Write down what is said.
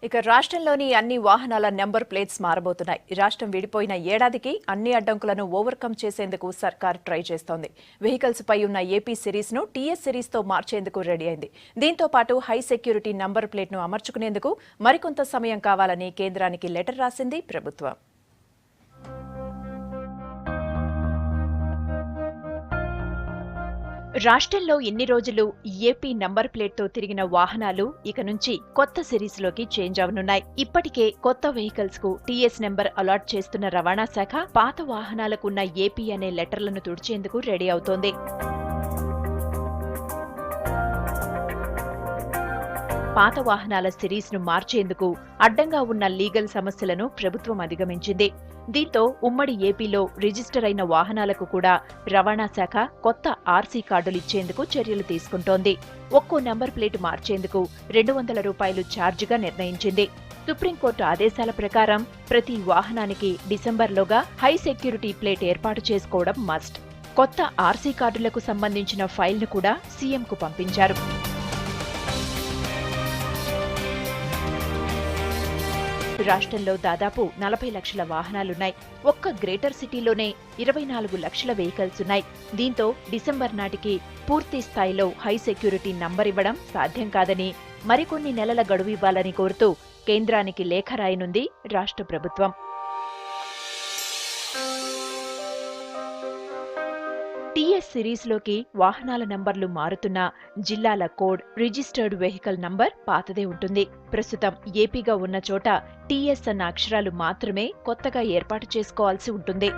ఇక రాష్ట్రంలోని అన్ని వాహనాల నెంబర్ ప్లేట్స్ మారబోతున్నాయి. రాష్ట్రం విడిపోయిన ఏడాదికి అన్ని అడ్డంకులను ఓవర్కమ్ చేసేందుకు సర్కార్ ట్రై చేస్తోంది. వెహికల్స్ పై ఉన్న ఏపీ సిరీస్ ను టీఎస్ సిరీస్ తో మార్చేందుకు రెడీ అయింది. దీంతో పాటు హై సెక్యూరిటీ నంబర్ ప్లేట్ ను అమర్చుకునేందుకు మరికొంత సమయం కావాలని కేంద్రానికి లెటర్ రాసింది ప్రభుత్వం. రాష్ట్రంలో ఇన్ని రోజులు ఏపీ నంబర్ ప్లేట్తో తిరిగిన వాహనాలు ఇక నుంచి కొత్త సిరీస్లోకి చేంజ్ అవనున్నాయి. ఇప్పటికే కొత్త వెహికల్స్ కు టీఎస్ నెంబర్ అలాట్ చేస్తున్న రవాణా శాఖ పాత వాహనాలకున్న ఏపీ అనే లెటర్లను తుడిచేందుకు రెడీ అవుతోంది. పాత వాహనాల సిరీస్ ను మార్చేందుకు అడ్డంగా ఉన్న లీగల్ సమస్యలను ప్రభుత్వం అధిగమించింది. దీంతో ఉమ్మడి ఏపీలో రిజిస్టర్ అయిన వాహనాలకు కూడా రవాణా శాఖ కొత్త ఆర్సీ కార్డులు ఇచ్చేందుకు చర్యలు తీసుకుంటోంది. ఒక్కో నంబర్ ప్లేట్ మార్చేందుకు ₹200 ఛార్జీగా నిర్ణయించింది. సుప్రీంకోర్టు ఆదేశాల ప్రకారం ప్రతి వాహనానికి డిసెంబర్లోగా హై సెక్యూరిటీ ప్లేట్ ఏర్పాటు చేసుకోవడం మస్ట్. కొత్త ఆర్సీ కార్డులకు సంబంధించిన ఫైల్ను కూడా సీఎంకు పంపించారు. రాష్ట్రంలో దాదాపు 40 లక్షల వాహనాలున్నాయి. ఒక్క గ్రేటర్ సిటీలోనే 24 లక్షల వెహికల్స్ ఉన్నాయి. దీంతో డిసెంబర్ నాటికి పూర్తి స్థాయిలో హై సెక్యూరిటీ నంబర్ ఇవ్వడం సాధ్యం కాదని, మరికొన్ని నెలల గడువు ఇవ్వాలని కోరుతూ కేంద్రానికి లేఖ రాయనుంది రాష్ట్ర ప్రభుత్వం. టీఎస్ సిరీస్లోకి వాహనాల నంబర్లు మారుతున్నా జిల్లాల కోడ్, రిజిస్టర్డ్ వెహికల్ నంబర్ పాతదే ఉంటుంది. ప్రస్తుతం ఏపీగా ఉన్న చోట టీఎస్ అన్న అక్షరాలు మాత్రమే కొత్తగా ఏర్పాటు చేసుకోవాల్సి ఉంటుంది.